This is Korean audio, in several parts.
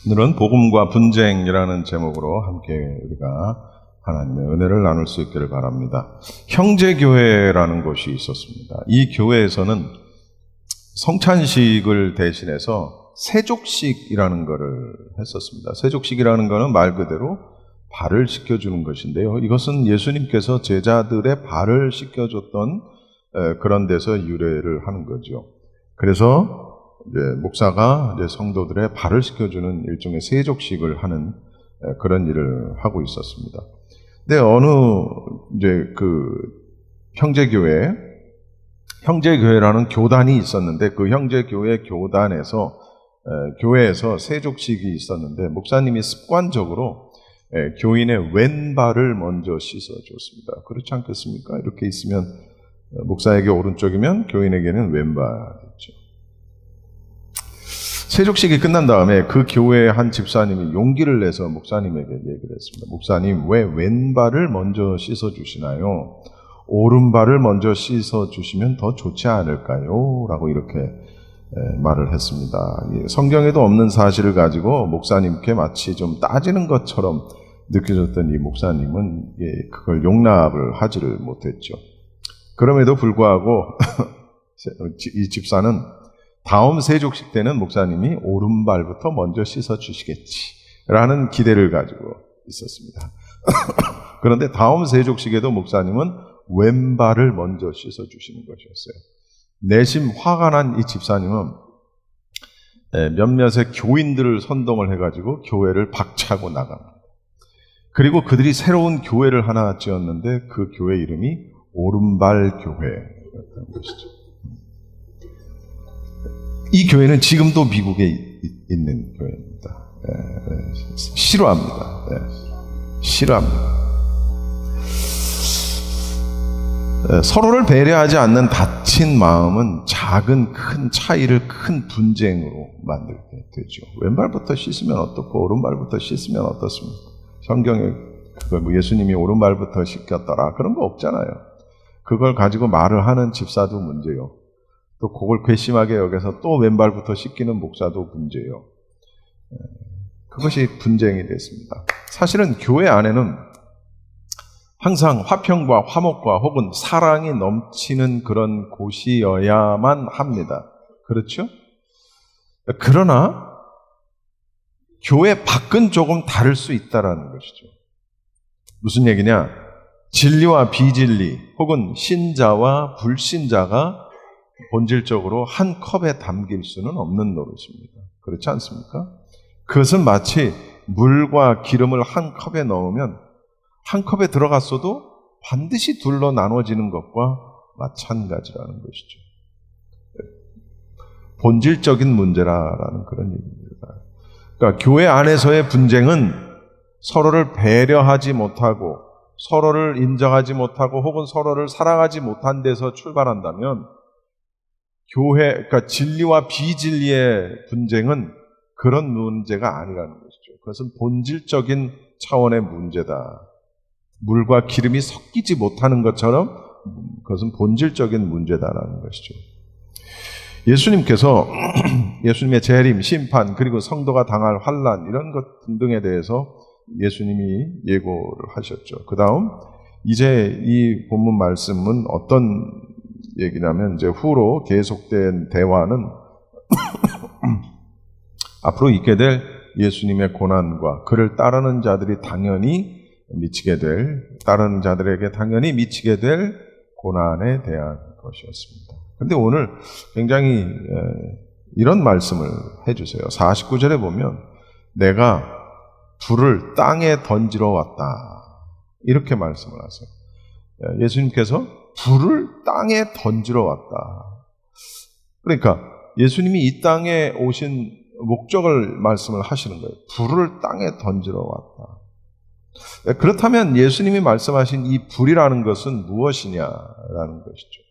오늘은 복음과 분쟁이라는 제목으로 함께 우리가 하나님의 은혜를 나눌 수 있기를 바랍니다. 형제교회라는 곳이 있었습니다. 이 교회에서는 성찬식을 대신해서 세족식이라는 것을 했었습니다. 세족식이라는 것은 말 그대로 발을 씻겨주는 것인데요. 이것은 예수님께서 제자들의 발을 씻겨줬던 그런 데서 유래를 하는 거죠. 그래서 이제 목사가 이제 성도들의 발을 씻겨주는 일종의 세족식을 하는 그런 일을 하고 있었습니다. 근데 어느 이제 그 형제교회라는 교단이 있었는데 그 형제교회 교단에서 교회에서 세족식이 있었는데 목사님이 습관적으로 교인의 왼발을 먼저 씻어줬습니다. 그렇지 않겠습니까? 이렇게 있으면 목사에게 오른쪽이면 교인에게는 왼발이죠. 세족식이 끝난 다음에 그 교회의 한 집사님이 용기를 내서 목사님에게 얘기를 했습니다. 목사님, 왜 왼발을 먼저 씻어주시나요? 오른발을 먼저 씻어주시면 더 좋지 않을까요? 라고 이렇게 말을 했습니다. 성경에도 없는 사실을 가지고 목사님께 마치 좀 따지는 것처럼 느껴졌던 이 목사님은 그걸 용납을 하지를 못했죠. 그럼에도 불구하고 이 집사는 다음 세족식 때는 목사님이 오른발부터 먼저 씻어주시겠지라는 기대를 가지고 있었습니다. 그런데 다음 세족식에도 목사님은 왼발을 먼저 씻어주시는 것이었어요. 내심 화가 난 이 집사님은 몇몇의 교인들을 선동을 해가지고 교회를 박차고 나갑니다. 그리고 그들이 새로운 교회를 하나 지었는데 그 교회 이름이 오른발 교회였던 것이죠. 이 교회는 지금도 미국에 있는 교회입니다. 싫어합니다. 싫어합니다. 서로를 배려하지 않는 다친 마음은 작은 큰 차이를 큰 분쟁으로 만들게 되죠. 왼발부터 씻으면 어떻고 오른발부터 씻으면 어떻습니까? 성경에 예수님이 오른발부터 씻겼더라 그런 거 없잖아요. 그걸 가지고 말을 하는 집사도 문제요. 또 그걸 괘씸하게 여겨서 또 왼발부터 씻기는 목사도 문제요. 그것이 분쟁이 됐습니다. 사실은 교회 안에는 항상 화평과 화목과 혹은 사랑이 넘치는 그런 곳이어야만 합니다. 그렇죠? 그러나 교회 밖은 조금 다를 수 있다는 것이죠. 무슨 얘기냐? 진리와 비진리 혹은 신자와 불신자가 본질적으로 한 컵에 담길 수는 없는 노릇입니다. 그렇지 않습니까? 그것은 마치 물과 기름을 한 컵에 넣으면 한 컵에 들어갔어도 반드시 둘로 나눠지는 것과 마찬가지라는 것이죠. 본질적인 문제라는 그런 얘기입니다. 그러니까 교회 안에서의 분쟁은 서로를 배려하지 못하고 서로를 인정하지 못하고 혹은 서로를 사랑하지 못한 데서 출발한다면 그러니까 진리와 비진리의 분쟁은 그런 문제가 아니라는 것이죠. 그것은 본질적인 차원의 문제다. 물과 기름이 섞이지 못하는 것처럼 그것은 본질적인 문제다라는 것이죠. 예수님께서 예수님의 재림, 심판, 그리고 성도가 당할 환난 이런 것 등등에 대해서 예수님이 예고를 하셨죠. 그 다음 이제 이 본문 말씀은 어떤 얘기냐면 이제 후로 계속된 대화는 앞으로 있게 될 예수님의 고난과 그를 따르는 자들이 따르는 자들에게 당연히 미치게 될 고난에 대한 것이었습니다. 그런데 오늘 굉장히 이런 말씀을 해주세요. 49절에 보면 내가 불을 땅에 던지러 왔다 이렇게 말씀을 하세요. 예수님께서 불을 땅에 던지러 왔다. 그러니까 예수님이 이 땅에 오신 목적을 말씀을 하시는 거예요. 불을 땅에 던지러 왔다. 그렇다면 예수님이 말씀하신 이 불이라는 것은 무엇이냐라는 것이죠.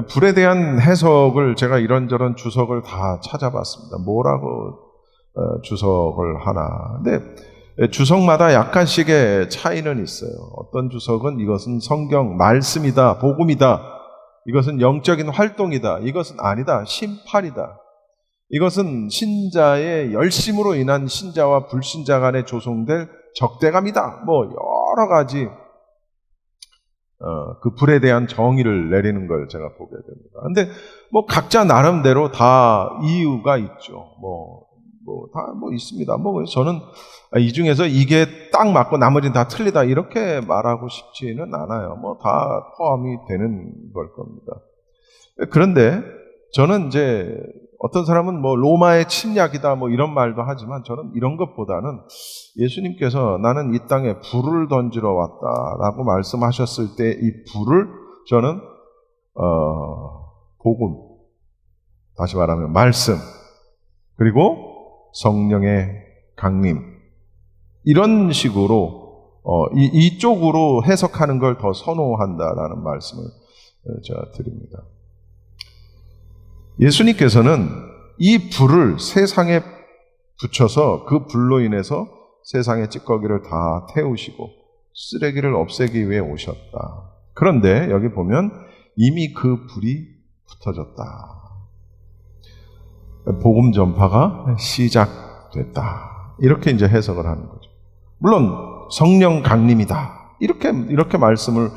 불에 대한 해석을 제가 이런저런 주석을 다 찾아봤습니다. 뭐라고 주석을 하나. 근데 주석마다 약간씩의 차이는 있어요. 어떤 주석은 이것은 성경 말씀이다, 복음이다. 이것은 영적인 활동이다. 이것은 아니다, 심판이다. 이것은 신자의 열심으로 인한 신자와 불신자 간에 조성될 적대감이다. 뭐 여러 가지 그 불에 대한 정의를 내리는 걸 제가 보게 됩니다. 근데 뭐 각자 나름대로 다 이유가 있죠. 다 있습니다. 저는 이 중에서 이게 딱 맞고 나머지는 다 틀리다 이렇게 말하고 싶지는 않아요. 다 포함이 되는 걸 겁니다. 그런데 저는 이제 어떤 사람은 로마의 침략이다 이런 말도 하지만 저는 이런 것보다는 예수님께서 나는 이 땅에 불을 던지러 왔다라고 말씀하셨을 때 이 불을 저는 복음, 다시 말하면 말씀, 그리고 성령의 강림 이런 식으로 이쪽으로 해석하는 걸 더 선호한다라는 말씀을 제가 드립니다. 예수님께서는 이 불을 세상에 붙여서 그 불로 인해서 세상의 찌꺼기를 다 태우시고 쓰레기를 없애기 위해 오셨다. 그런데 여기 보면 이미 그 불이 붙어졌다. 복음 전파가 시작됐다. 이렇게 이제 해석을 하는 거죠. 물론 성령 강림이다. 이렇게 말씀을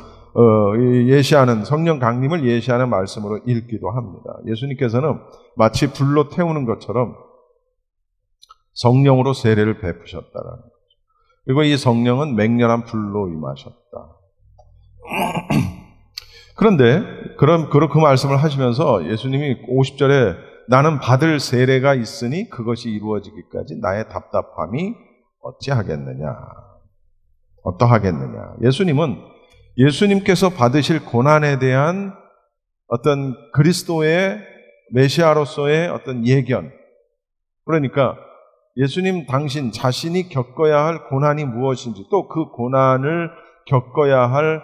예시하는 성령 강림을 예시하는 말씀으로 읽기도 합니다. 예수님께서는 마치 불로 태우는 것처럼 성령으로 세례를 베푸셨다라는 거죠. 그리고 이 성령은 맹렬한 불로 임하셨다. 그런데 그 말씀을 하시면서 예수님이 50절에 나는 받을 세례가 있으니 그것이 이루어지기까지 나의 답답함이 어떠하겠느냐. 예수님께서 받으실 고난에 대한 어떤 그리스도의 메시아로서의 어떤 예견. 그러니까 예수님 당신 자신이 겪어야 할 고난이 무엇인지 또 그 고난을 겪어야 할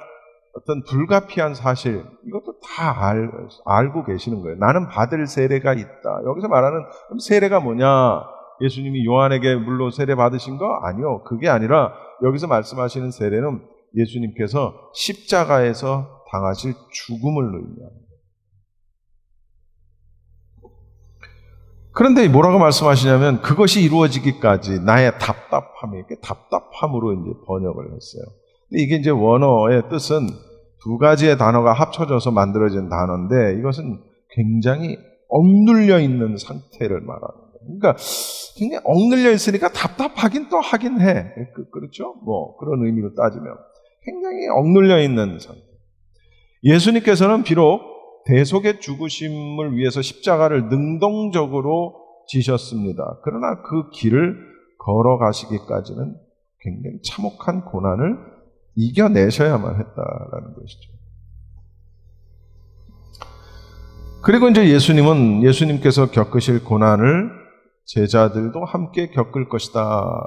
어떤 불가피한 사실 이것도 다 알고 계시는 거예요. 나는 받을 세례가 있다. 여기서 말하는 세례가 뭐냐? 예수님이 요한에게 물로 세례 받으신 거? 아니요. 그게 아니라 여기서 말씀하시는 세례는 예수님께서 십자가에서 당하실 죽음을 의미합니다. 그런데 뭐라고 말씀하시냐면 그것이 이루어지기까지 나의 답답함이 이렇게 답답함으로 이제 번역을 했어요. 근데 이게 이제 원어의 뜻은 두 가지의 단어가 합쳐져서 만들어진 단어인데 이것은 굉장히 억눌려 있는 상태를 말하는 거예요. 그러니까 굉장히 억눌려 있으니까 답답하긴 또 하긴 해. 그렇죠? 그런 의미로 따지면 굉장히 억눌려 있는 상태. 예수님께서는 비록 대속의 죽으심을 위해서 십자가를 능동적으로 지셨습니다. 그러나 그 길을 걸어가시기까지는 굉장히 참혹한 고난을 이겨내셔야만 했다라는 것이죠. 그리고 이제 예수님께서 겪으실 고난을 제자들도 함께 겪을 것이다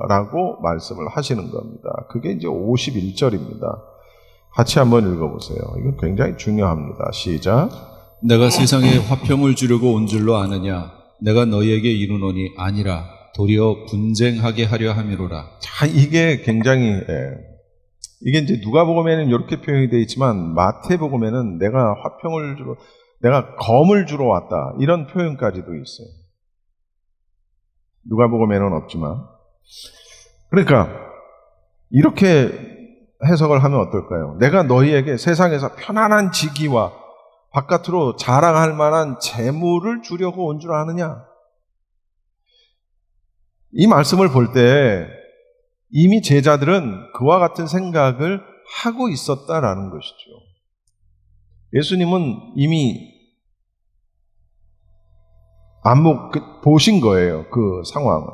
라고 말씀을 하시는 겁니다. 그게 이제 51절입니다. 같이 한번 읽어보세요. 이건 굉장히 중요합니다. 시작. 내가 세상에 화평을 주려고 온 줄로 아느냐? 내가 너희에게 이르노니 아니라 도리어 분쟁하게 하려 함이로라. 자, 이게 굉장히 이게 이제 누가복음에는 이렇게 표현이 되어 있지만 마태복음에는 내가 검을 주러 왔다 이런 표현까지도 있어요. 누가복음에는 없지만 그러니까 이렇게 해석을 하면 어떨까요? 내가 너희에게 세상에서 편안한 지기와 바깥으로 자랑할 만한 재물을 주려고 온 줄 아느냐? 이 말씀을 볼 때 이미 제자들은 그와 같은 생각을 하고 있었다라는 것이죠. 예수님은 이미 보신 거예요. 그 상황을.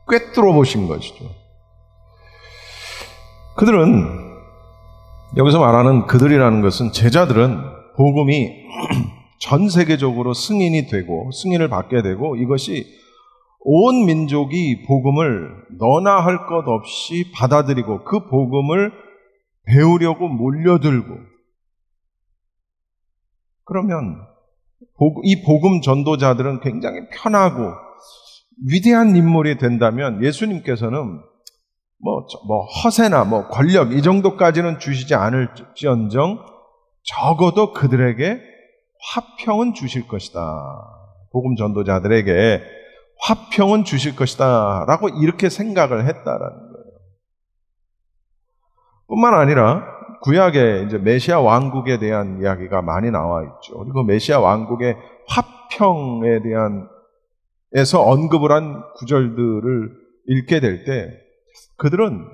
꿰뚫어 보신 것이죠. 그들은 여기서 말하는 그들이라는 것은 제자들은 복음이 전 세계적으로 승인을 받게 되고 이것이 온 민족이 복음을 너나 할 것 없이 받아들이고 그 복음을 배우려고 몰려들고 그러면 이 복음 전도자들은 굉장히 편하고 위대한 인물이 된다면 예수님께서는 허세나 권력 이 정도까지는 주시지 않을지언정 적어도 그들에게 화평은 주실 것이다. 복음 전도자들에게 화평은 주실 것이다 라고 이렇게 생각을 했다라는 거예요. 뿐만 아니라 구약에 이제 메시아 왕국에 대한 이야기가 많이 나와 있죠. 그리고 메시아 왕국의 화평에 대한 에서 언급을 한 구절들을 읽게 될 때 그들은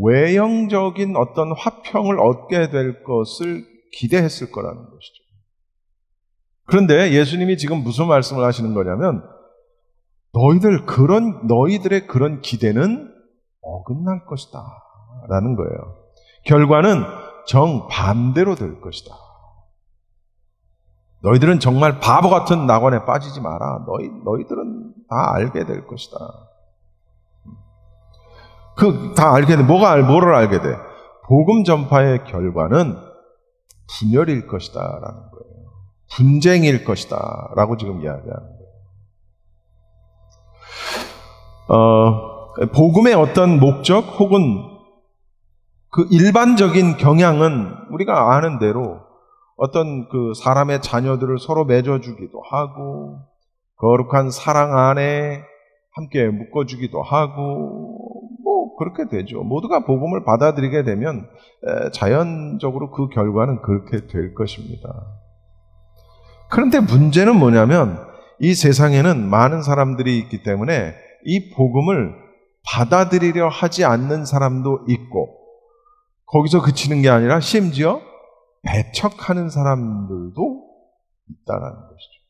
외형적인 어떤 화평을 얻게 될 것을 기대했을 거라는 것이죠. 그런데 예수님이 지금 무슨 말씀을 하시는 거냐면 너희들의 그런 기대는 어긋날 것이다 라는 거예요. 결과는 정반대로 될 것이다. 너희들은 정말 바보 같은 낙원에 빠지지 마라. 너희들은 다 알게 될 것이다. 다 알게 돼. 뭐를 알게 돼? 복음 전파의 결과는 분열일 것이다 라는 거예요. 분쟁일 것이다 라고 지금 이야기하는 거예요. 복음의 어떤 목적 혹은 그 일반적인 경향은 우리가 아는 대로 어떤 그 사람의 자녀들을 서로 맺어주기도 하고 거룩한 사랑 안에 함께 묶어주기도 하고 뭐 그렇게 되죠. 모두가 복음을 받아들이게 되면 자연적으로 그 결과는 그렇게 될 것입니다. 그런데 문제는 뭐냐면 이 세상에는 많은 사람들이 있기 때문에 이 복음을 받아들이려 하지 않는 사람도 있고 거기서 그치는 게 아니라 심지어 배척하는 사람들도 있다는 것이죠.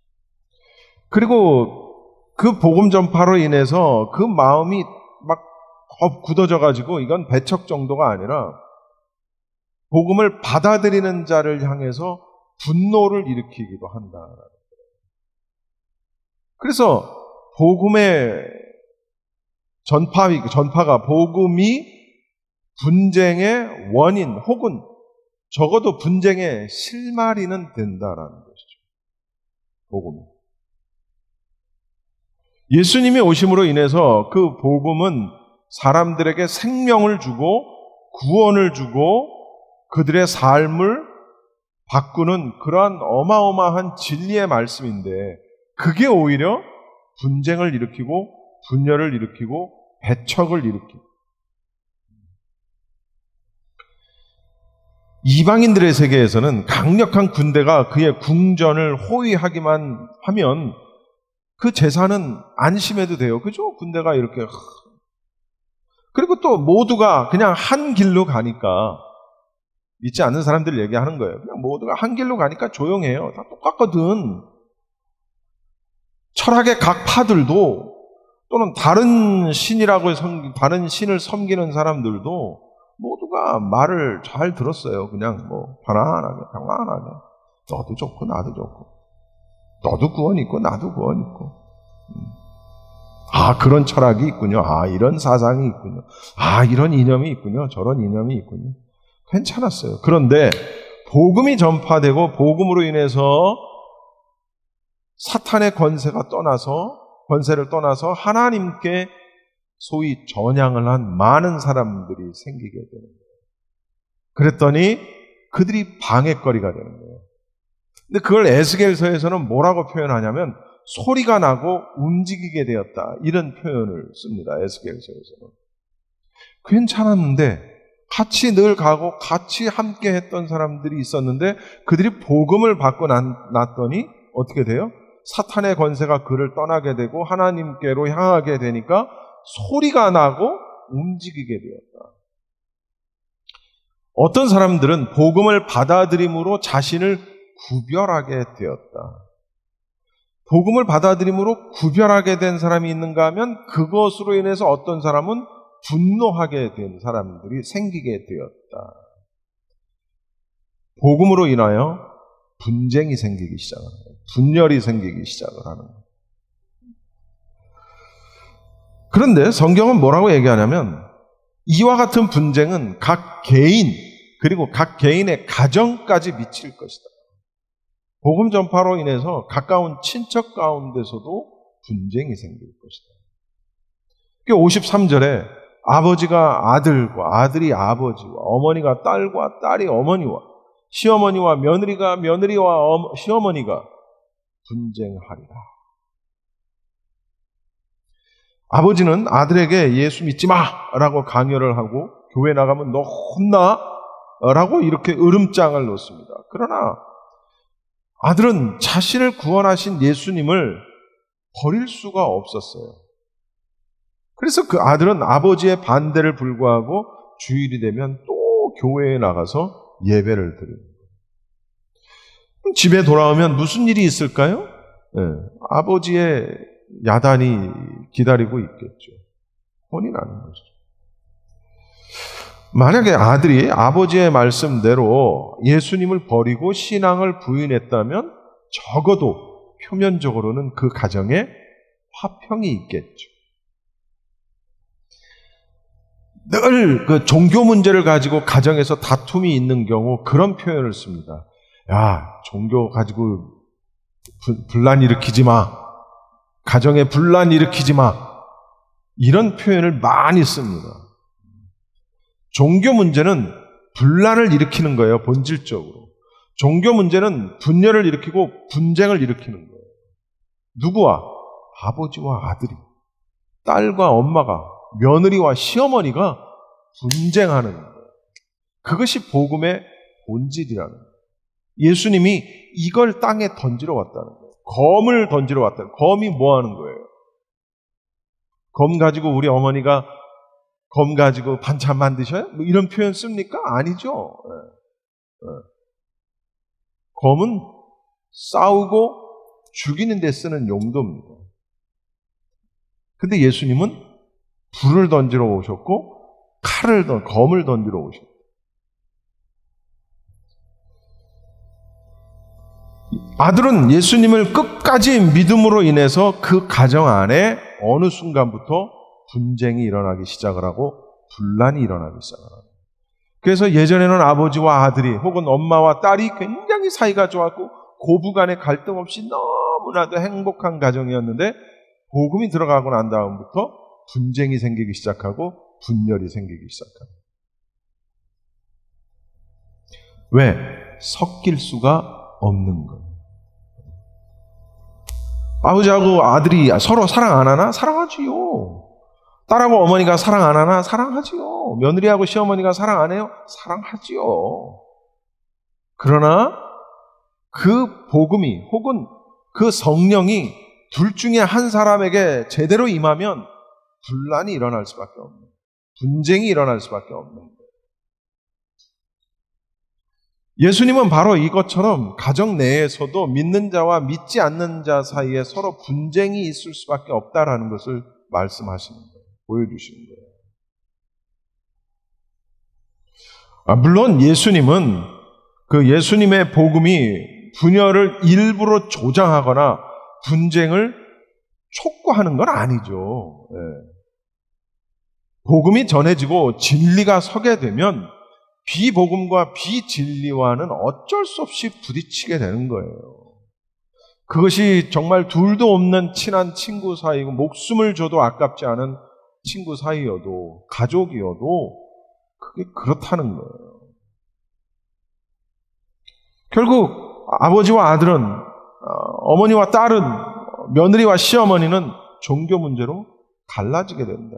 그리고 그 복음 전파로 인해서 그 마음이 막 굳어져 가지고 이건 배척 정도가 아니라 복음을 받아들이는 자를 향해서 분노를 일으키기도 한다라는 거예요. 그래서 복음의 전파가 복음이 분쟁의 원인 혹은 적어도 분쟁의 실마리는 된다라는 것이죠. 복음이. 예수님이 오심으로 인해서 그 복음은 사람들에게 생명을 주고 구원을 주고 그들의 삶을 바꾸는 그러한 어마어마한 진리의 말씀인데 그게 오히려 분쟁을 일으키고 분열을 일으키고 배척을 일으키고 이방인들의 세계에서는 강력한 군대가 그의 궁전을 호위하기만 하면 그 재산은 안심해도 돼요. 그죠? 군대가 이렇게. 그리고 또 모두가 그냥 한 길로 가니까 믿지 않는 사람들 얘기하는 거예요. 그냥 모두가 한 길로 가니까 조용해요. 다 똑같거든. 철학의 각 파들도 또는 다른 다른 신을 섬기는 사람들도 모두가 말을 잘 들었어요. 그냥 뭐 편안하게 평안하게 너도 좋고 나도 좋고 너도 구원 있고 나도 구원 있고 그런 철학이 있군요. 이런 사상이 있군요. 이런 이념이 있군요. 저런 이념이 있군요. 괜찮았어요. 그런데 복음이 전파되고 복음으로 인해서 사탄의 권세를 떠나서 하나님께 소위 전향을 한 많은 사람들이 생기게 되는 거예요. 그랬더니 그들이 방해거리가 되는 거예요. 근데 그걸 에스겔서에서는 뭐라고 표현하냐면 소리가 나고 움직이게 되었다. 이런 표현을 씁니다. 에스겔서에서는. 괜찮았는데 같이 늘 가고 같이 함께 했던 사람들이 있었는데 그들이 복음을 받고 났더니 어떻게 돼요? 사탄의 권세가 그를 떠나게 되고 하나님께로 향하게 되니까 소리가 나고 움직이게 되었다. 어떤 사람들은 복음을 받아들임으로 자신을 구별하게 되었다. 복음을 받아들임으로 구별하게 된 사람이 있는가 하면 그것으로 인해서 어떤 사람은 분노하게 된 사람들이 생기게 되었다. 복음으로 인하여 분쟁이 생기기 시작하는 거예요. 분열이 생기기 시작을 하는 거예요. 그런데 성경은 뭐라고 얘기하냐면 이와 같은 분쟁은 각 개인 그리고 각 개인의 가정까지 미칠 것이다. 복음 전파로 인해서 가까운 친척 가운데서도 분쟁이 생길 것이다. 53절에 아버지가 아들과 아들이 아버지와 어머니가 딸과 딸이 어머니와 시어머니와 며느리가 며느리와 시어머니가 분쟁하리라. 아버지는 아들에게 예수 믿지 마라고 강요를 하고 교회 나가면 너 혼나라고 이렇게 으름장을 놓습니다. 그러나 아들은 자신을 구원하신 예수님을 버릴 수가 없었어요. 그래서 그 아들은 아버지의 반대를 불구하고 주일이 되면 또 교회에 나가서 예배를 드립니다. 집에 돌아오면 무슨 일이 있을까요? 아버지의 야단이 기다리고 있겠죠. 혼이 나는 거죠. 만약에 아들이 아버지의 말씀대로 예수님을 버리고 신앙을 부인했다면 적어도 표면적으로는 그 가정에 화평이 있겠죠. 늘 그 종교 문제를 가지고 가정에서 다툼이 있는 경우 그런 표현을 씁니다. 야, 종교 가지고 분란 일으키지 마. 가정에 분란 일으키지 마. 이런 표현을 많이 씁니다. 종교 문제는 분란을 일으키는 거예요, 본질적으로. 종교 문제는 분열을 일으키고 분쟁을 일으키는 거예요. 누구와? 아버지와 아들이, 딸과 엄마가, 며느리와 시어머니가 분쟁하는 거예요. 그것이 복음의 본질이라는 거예요. 예수님이 이걸 땅에 던지러 왔다는 거예요. 검을 던지러 왔다는 거예요. 검이 뭐 하는 거예요? 검 가지고 우리 어머니가 검 가지고 반찬 만드셔요? 뭐 이런 표현 씁니까? 아니죠. 검은 싸우고 죽이는 데 쓰는 용도입니다. 근데 예수님은 불을 던지러 오셨고 검을 던지러 오셨고 아들은 예수님을 끝까지 믿음으로 인해서 그 가정 안에 어느 순간부터 분쟁이 일어나기 시작을 하고 분란이 일어나기 시작을 합니다. 그래서 예전에는 아버지와 아들이 혹은 엄마와 딸이 굉장히 사이가 좋았고 고부간의 갈등 없이 너무나도 행복한 가정이었는데 복음이 들어가고 난 다음부터 분쟁이 생기기 시작하고 분열이 생기기 시작합니다. 왜? 섞일 수가 없는 거예요. 아버지하고 아들이 서로 사랑 안 하나? 사랑하지요. 딸하고 어머니가 사랑 안 하나? 사랑하지요. 며느리하고 시어머니가 사랑 안 해요? 사랑하지요. 그러나 그 복음이 혹은 그 성령이 둘 중에 한 사람에게 제대로 임하면 분란이 일어날 수밖에 없는 거예요. 분쟁이 일어날 수밖에 없는 거예요. 예수님은 바로 이것처럼 가정 내에서도 믿는 자와 믿지 않는 자 사이에 서로 분쟁이 있을 수밖에 없다라는 것을 말씀하시는 거예요. 보여주시는 거예요. 물론 예수님은 그 예수님의 복음이 분열을 일부러 조장하거나 분쟁을 촉구하는 건 아니죠. 복음이 전해지고 진리가 서게 되면 비복음과 비진리와는 어쩔 수 없이 부딪히게 되는 거예요. 그것이 정말 둘도 없는 친한 친구 사이고 목숨을 줘도 아깝지 않은 친구 사이여도 가족이어도 그게 그렇다는 거예요. 결국 아버지와 아들은 어머니와 딸은 며느리와 시어머니는 종교 문제로 갈라지게 된다.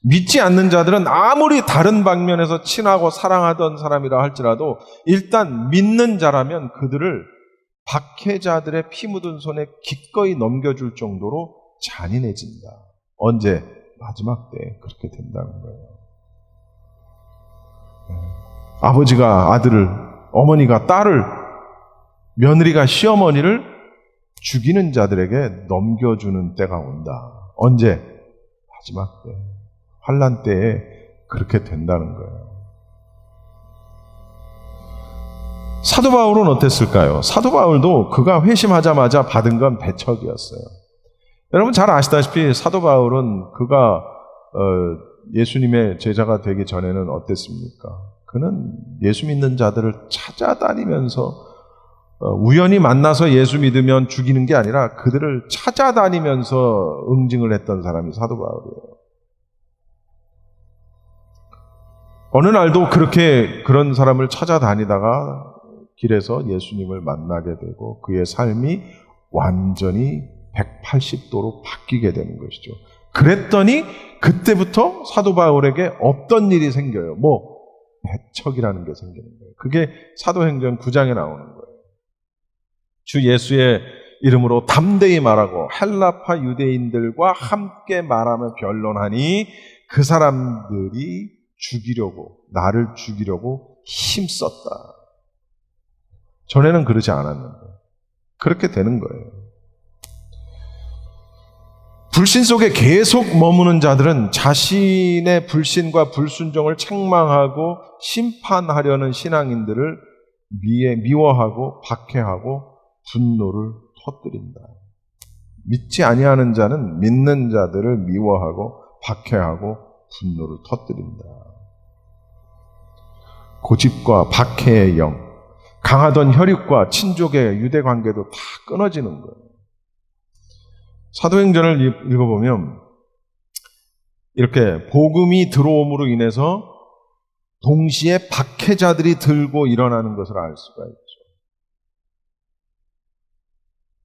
믿지 않는 자들은 아무리 다른 방면에서 친하고 사랑하던 사람이라 할지라도 일단 믿는 자라면 그들을 박해자들의 피 묻은 손에 기꺼이 넘겨줄 정도로 잔인해진다. 언제? 마지막 때 그렇게 된다는 거예요. 아버지가 아들을, 어머니가 딸을, 며느리가 시어머니를 죽이는 자들에게 넘겨주는 때가 온다. 언제? 마지막 때. 환난 때에 그렇게 된다는 거예요. 사도 바울은 어땠을까요? 사도 바울도 그가 회심하자마자 받은 건 배척이었어요. 여러분 잘 아시다시피 사도 바울은 그가 예수님의 제자가 되기 전에는 어땠습니까? 그는 예수 믿는 자들을 찾아다니면서 우연히 만나서 예수 믿으면 죽이는 게 아니라 그들을 찾아다니면서 응징을 했던 사람이 사도 바울이에요. 어느 날도 그렇게 그런 사람을 찾아다니다가 길에서 예수님을 만나게 되고 그의 삶이 완전히 180도로 바뀌게 되는 것이죠. 그랬더니 그때부터 사도 바울에게 없던 일이 생겨요. 배척이라는 게 생기는 거예요. 그게 사도행전 9장에 나오는 거예요. 주 예수의 이름으로 담대히 말하고 헬라파 유대인들과 함께 말하며 변론하니 그 사람들이 나를 죽이려고 힘썼다. 전에는 그러지 않았는데 그렇게 되는 거예요. 불신 속에 계속 머무는 자들은 자신의 불신과 불순종을 책망하고 심판하려는 신앙인들을 미워하고 박해하고 분노를 터뜨린다. 믿지 아니하는 자는 믿는 자들을 미워하고 박해하고 분노를 터뜨린다. 고집과 박해의 영, 강하던 혈육과 친족의 유대 관계도 다 끊어지는 거예요. 사도행전을 읽어보면 이렇게 복음이 들어옴으로 인해서 동시에 박해자들이 들고 일어나는 것을 알 수가 있죠.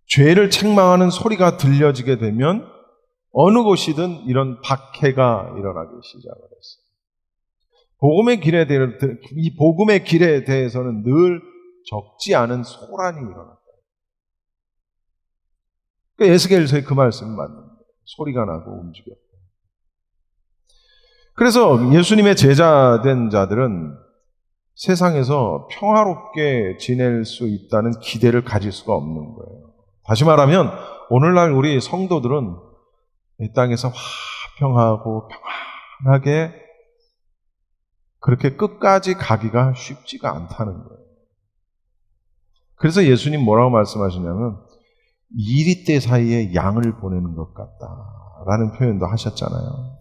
죄를 책망하는 소리가 들려지게 되면 어느 곳이든 이런 박해가 일어나기 시작을 했어요. 이 복음의 길에 대해서는 늘 적지 않은 소란이 일어났다. 에스겔서의 그 말씀이 맞는 거예요. 소리가 나고 움직였다. 그래서 예수님의 제자된 자들은 세상에서 평화롭게 지낼 수 있다는 기대를 가질 수가 없는 거예요. 다시 말하면 오늘날 우리 성도들은 이 땅에서 화평하고 평안하게 그렇게 끝까지 가기가 쉽지가 않다는 거예요. 그래서 예수님 뭐라고 말씀하시냐면 이리떼 사이에 양을 보내는 것 같다라는 표현도 하셨잖아요.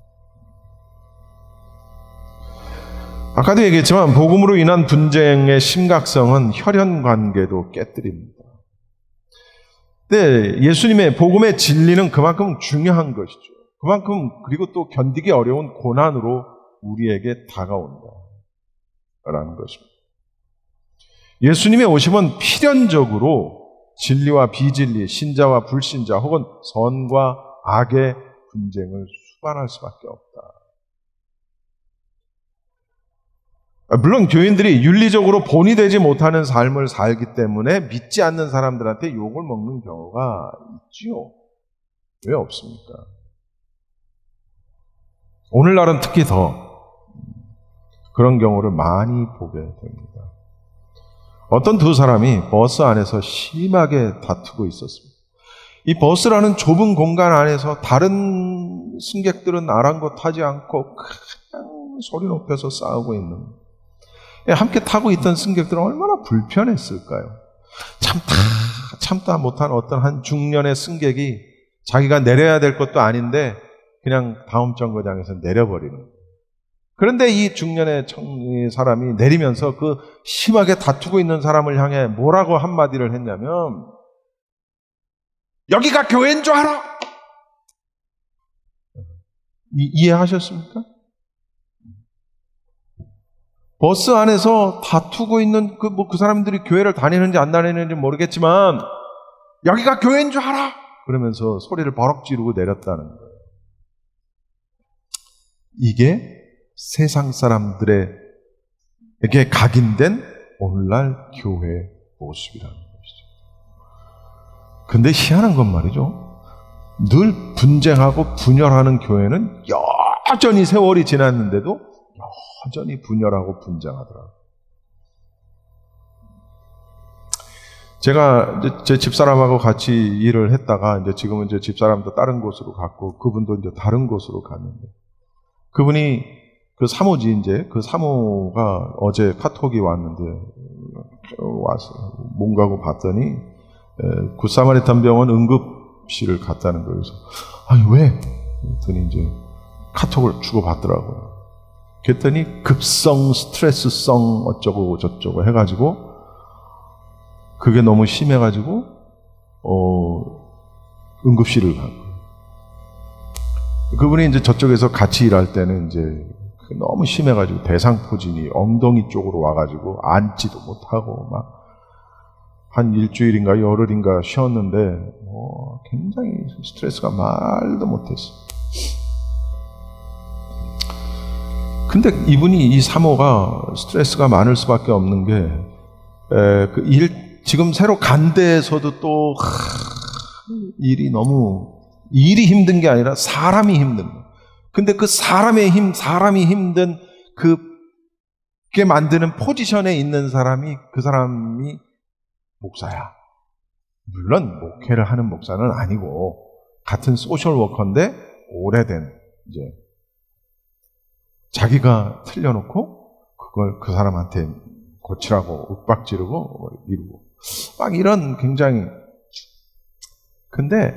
아까도 얘기했지만 복음으로 인한 분쟁의 심각성은 혈연 관계도 깨뜨립니다. 근데 예수님의 복음의 진리는 그만큼 중요한 것이죠. 그만큼 그리고 또 견디기 어려운 고난으로 우리에게 다가온다라는 것입니다. 예수님의 오심은 필연적으로 진리와 비진리, 신자와 불신자 혹은 선과 악의 분쟁을 수반할 수밖에 없다. 물론 교인들이 윤리적으로 본이 되지 못하는 삶을 살기 때문에 믿지 않는 사람들한테 욕을 먹는 경우가 있지요. 왜 없습니까? 오늘날은 특히 더 그런 경우를 많이 보게 됩니다. 어떤 두 사람이 버스 안에서 심하게 다투고 있었습니다. 이 버스라는 좁은 공간 안에서 다른 승객들은 아랑곳하지 않고 그냥 소리 높여서 싸우고 있는, 함께 타고 있던 승객들은 얼마나 불편했을까요? 참다 못한 어떤 한 중년의 승객이 자기가 내려야 될 것도 아닌데 그냥 다음 정거장에서 내려버리는 거예요. 그런데 이 중년의 사람이 내리면서 그 심하게 다투고 있는 사람을 향해 뭐라고 한마디를 했냐면, 여기가 교회인 줄 알아? 이해하셨습니까? 버스 안에서 다투고 있는 그 사람들이 교회를 다니는지 안 다니는지 모르겠지만 여기가 교회인 줄 알아? 그러면서 소리를 버럭 지르고 내렸다는 거예요. 이게 세상 사람들에게 각인된 오늘날 교회 모습이라는 것이죠. 근데 희한한 건 말이죠. 늘 분쟁하고 분열하는 교회는 여전히 세월이 지났는데도 여전히 분열하고 분쟁하더라고요. 제가 이제 제 집사람하고 같이 일을 했다가 지금은 집사람도 다른 곳으로 갔고 그분도 다른 곳으로 갔는데, 그분이 그 사모가 어제 카톡이 왔는데 와서 뭔가고 봤더니 굿사마리탄 병원 응급실을 갔다는 거예요. 그래서 아니 왜? 그랬더니 이제 카톡을 주고 받더라고요. 그랬더니 급성 스트레스성 어쩌고 저쩌고 해가지고 그게 너무 심해가지고 응급실을 간 거예요. 그분이 이제 저쪽에서 같이 일할 때는 이제 너무 심해가지고 대상포진이 엉덩이 쪽으로 와가지고 앉지도 못하고 막 한 일주일인가 열흘인가 쉬었는데 굉장히 스트레스가 말도 못했어요. 근데 이 사모가 스트레스가 많을 수밖에 없는 게 지금 새로 간 데에서도 또 일이 힘든 게 아니라 사람이 힘든 거예요. 근데 그 사람이 힘든 그게 만드는 포지션에 있는 그 사람이 목사야. 물론 목회를 하는 목사는 아니고 같은 소셜 워커인데 오래된 이제 자기가 틀려놓고 그걸 그 사람한테 고치라고 윽박지르고 이러고 막 이런 굉장히. 근데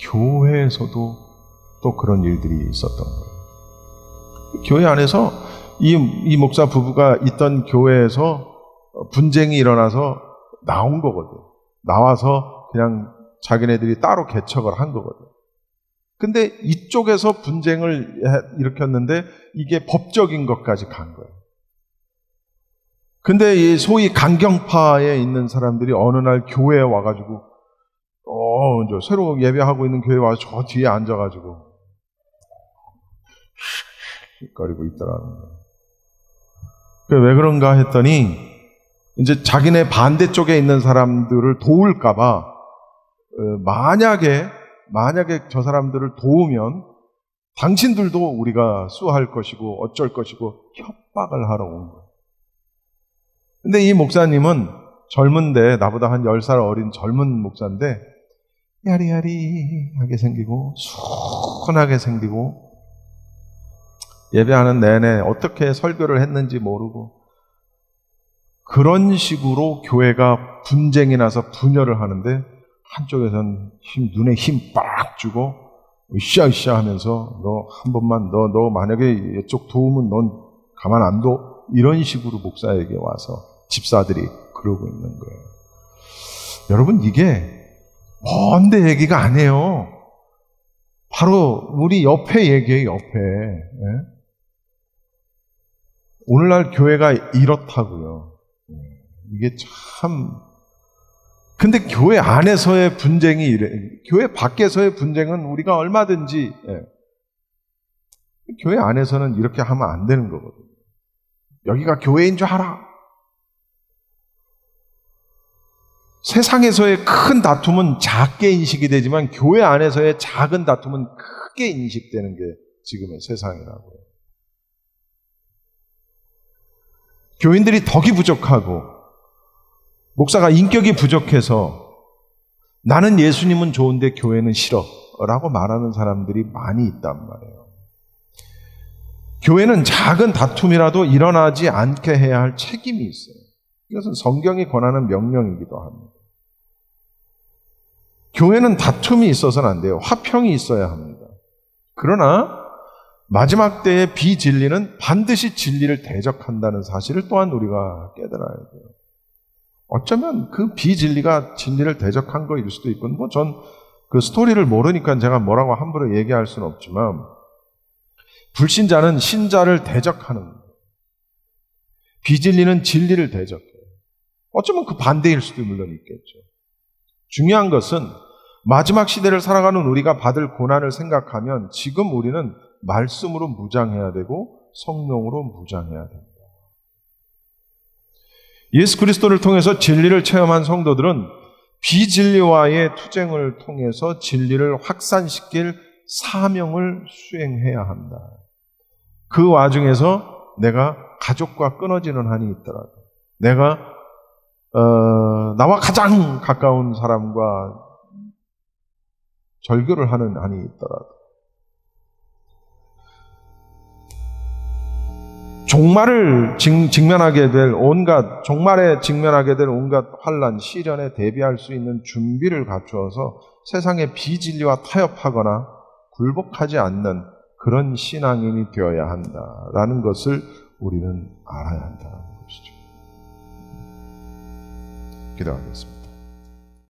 교회에서도 또 그런 일들이 있었던 거예요. 교회 안에서 이 목사 부부가 있던 교회에서 분쟁이 일어나서 나온 거거든. 나와서 그냥 자기네들이 따로 개척을 한 거거든. 근데 이쪽에서 분쟁을 일으켰는데 이게 법적인 것까지 간 거예요. 근데 이 소위 강경파에 있는 사람들이 어느 날 교회에 와가지고 이제 새로 예배하고 있는 교회에 와서 저 뒤에 앉아가지고 거리고 있더라는 거예요. 왜 그런가 했더니 이제 자기네 반대쪽에 있는 사람들을 도울까봐 만약에 저 사람들을 도우면 당신들도 우리가 수할 것이고 어쩔 것이고 협박을 하러 온 거예요. 근데 이 목사님은 젊은데 나보다 한 10살 어린 젊은 목사인데 야리야리하게 생기고 순하게 생기고 예배하는 내내 어떻게 설교를 했는지 모르고 그런 식으로 교회가 분쟁이 나서 분열을 하는데 한쪽에서는 눈에 힘 빡 주고 으쌰으쌰 하면서 너 한 번만 너 만약에 이쪽 도우면 넌 가만 안 둬 이런 식으로 목사에게 와서 집사들이 그러고 있는 거예요. 여러분 이게 먼데 얘기가 아니에요. 바로 우리 옆에 얘기예요. 옆에. 예? 오늘날 교회가 이렇다고요. 이게 참. 근데 교회 안에서의 분쟁이 이래. 교회 밖에서의 분쟁은 우리가 얼마든지 교회 안에서는 이렇게 하면 안 되는 거거든요. 여기가 교회인 줄 알아. 세상에서의 큰 다툼은 작게 인식이 되지만 교회 안에서의 작은 다툼은 크게 인식되는 게 지금의 세상이라고요. 교인들이 덕이 부족하고 목사가 인격이 부족해서 나는 예수님은 좋은데 교회는 싫어 라고 말하는 사람들이 많이 있단 말이에요. 교회는 작은 다툼이라도 일어나지 않게 해야 할 책임이 있어요. 이것은 성경이 권하는 명령이기도 합니다. 교회는 다툼이 있어서는 안 돼요. 화평이 있어야 합니다. 그러나 마지막 때의 비진리는 반드시 진리를 대적한다는 사실을 또한 우리가 깨달아야 돼요. 어쩌면 그 비진리가 진리를 대적한 거일 수도 있고, 전 그 스토리를 모르니까 제가 뭐라고 함부로 얘기할 수는 없지만, 불신자는 신자를 대적하는 거예요. 비진리는 진리를 대적해요. 어쩌면 그 반대일 수도 물론 있겠죠. 중요한 것은 마지막 시대를 살아가는 우리가 받을 고난을 생각하면 지금 우리는 말씀으로 무장해야 되고 성령으로 무장해야 됩니다. 예수 그리스도를 통해서 진리를 체험한 성도들은 비진리와의 투쟁을 통해서 진리를 확산시킬 사명을 수행해야 한다. 그 와중에서 내가 가족과 끊어지는 한이 있더라도, 내가 나와 가장 가까운 사람과 절교를 하는 한이 있더라도, 종말에 직면하게 될 온갖 환난, 시련에 대비할 수 있는 준비를 갖추어서 세상의 비진리와 타협하거나 굴복하지 않는 그런 신앙인이 되어야 한다라는 것을 우리는 알아야 한다는 것이죠. 기도하겠습니다.